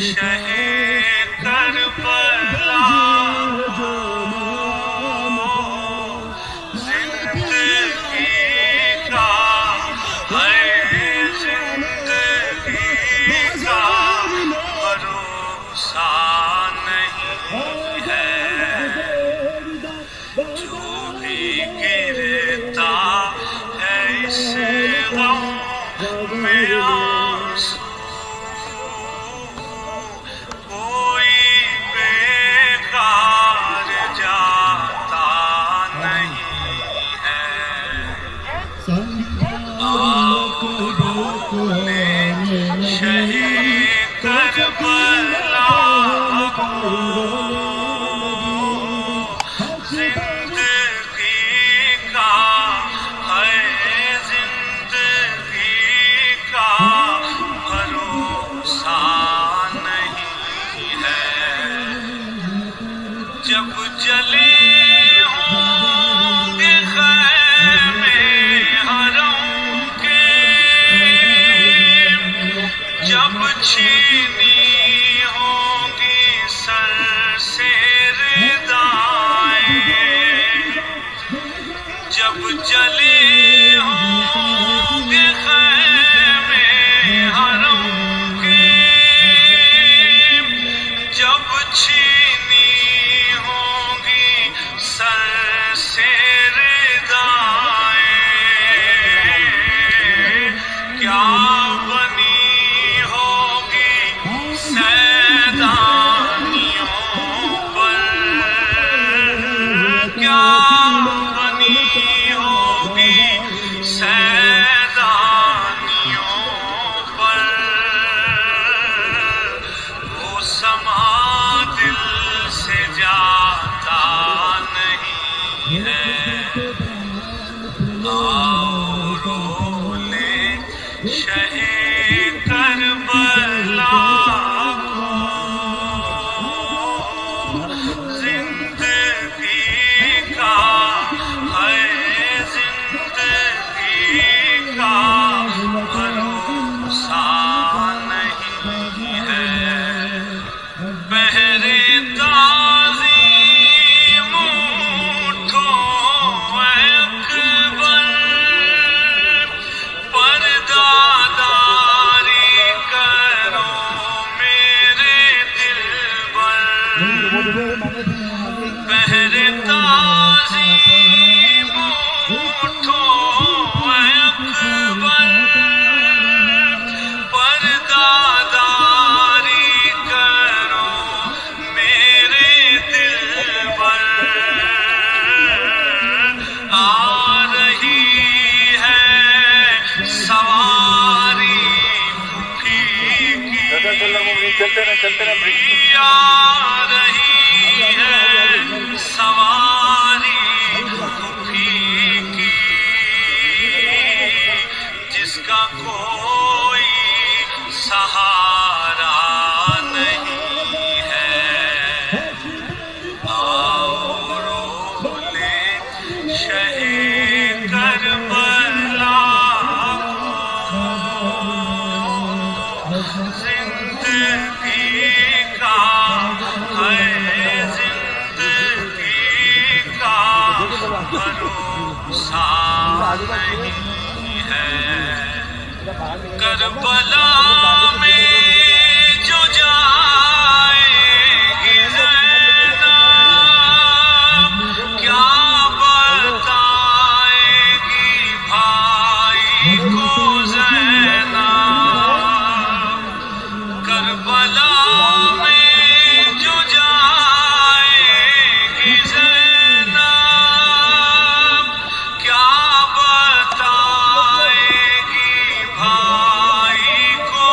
شہ کربلا زندگی کا ہے زندگی کا بھروسہ نہیں ہے جو بھی گرتا ہے اس غم میں آنسو کوئی بیکار جاتا نہیں ہے آؤ رولے شہ کربلا زندگی کا ہے زندگی کا بھروسہ نہیں ہے جب جلے ہوں گے خیمے حرم کے جب چھینی ہوں گی سر سے ردائیں جب جلے ہوں گے خیمے حرم کے جب چھینی ہوں گی سر سے ردائیں کیا بنی ہوگی سیدانیوں پر کیا بنی ہوگی سیدانیوں پر وہ سما دل سے جاتا نہیں ہے آؤ رولے شہ کربلا زندگی کا ہے زندگی کا بھروسہ نہیں ہے پہرے تعظیم اٹھو اے اکبر پردہ داری کرو میرے دلبر پہرے تعظیم اٹھو اے اکبر پردہ داری کرو میرے دلبر آ رہی ہے سواری بھوکی کی آ رہی ہے سواری بھوکی کی جس کا کوئی سہارا نہیں ہے آؤ رولے شہ کربلا زندگی کا ہے زندگی کا بھروسہ نہیں ہے کربلا میں جو جائے گی زینب کیا بتائے گی بھائی کو زینب کربلا میں جو جائے گی زینب کیا بتائے گی بھائی کو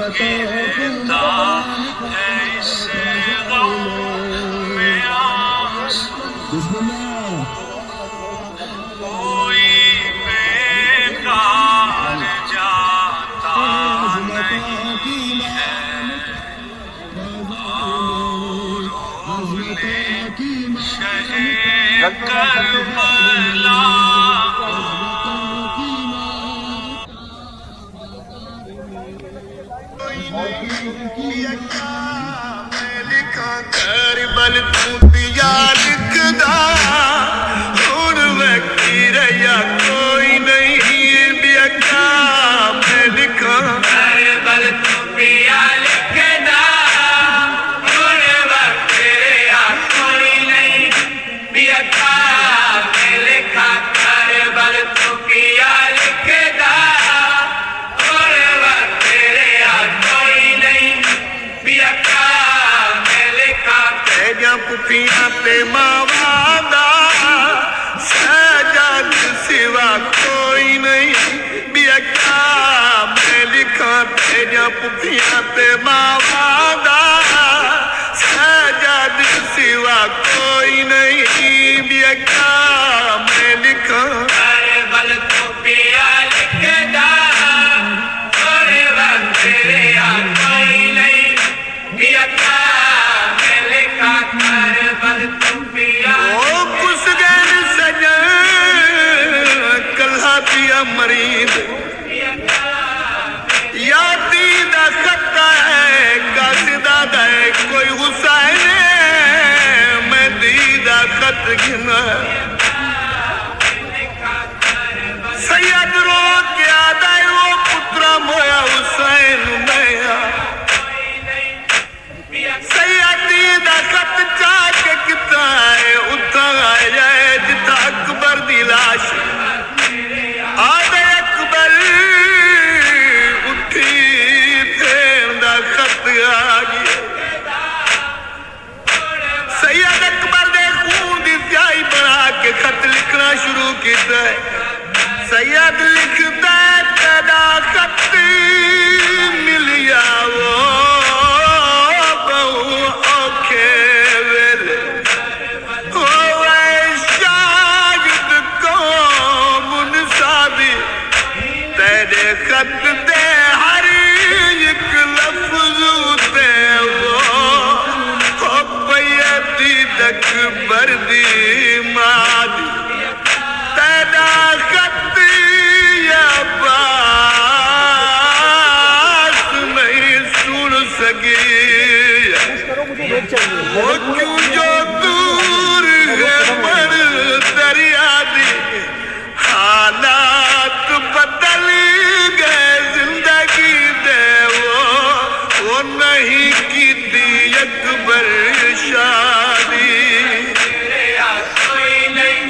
گرتا ہے اس غم میں آنسو کوئی بیکار جاتا نہیں ہے شہ کربلا کربل تو دیا لکھدا ہن وقتی رہیا کوئی نہیں بیکا میں لکھاں کربل تو دیا لکھدا ہن وقتی رہیا کوئی نہیں بیکا میں لکھاں کربل تو دیا لکھدا ہن وقتی رہیا کوئی نہیں بیکا تیجاں پتیاں تے ماواں دا سجاد سوا کوئی نہیں بیکا میں لکھاں تیجاں پتیاں تے ماواں دا سجاد سوا کوئی نہیں بیکا میں لکھاں کربل تو پیا لکھدا ہن وقت رہیا کوئی نہیں بیکا میں لکھاں کربل تو پیا او کس گئن سجن کلہا پیا مرید یادی دا خطہ ہے قاصدہ دا ہے کوئی حسین میں دیدہ خط گھنا سید رو کے آدھائی وہ پترہ مویا حسین میاں سیدی دا خط چاہ کے کتا ہے اتھا آیا ہے جتا اکبر دی لاش آدھے اکبر اٹھی پھر دا خط آگی سید اکبر دے خون دی سیاہی بنا کے خط لکھنا شروع کیتا ہے سید لکھتا ہے تیرا خط ملیا وہ خط دے ہر ایک لفظ تے وہ پیتی تک بردی مادی تیرا خط یا باس نہیں سن سکی وہ کیوں جو دور ہے پر دریا دی حالات بدل گئے زندگی دے وہ نہیں کی دی اکبر شادی کوئی نہیں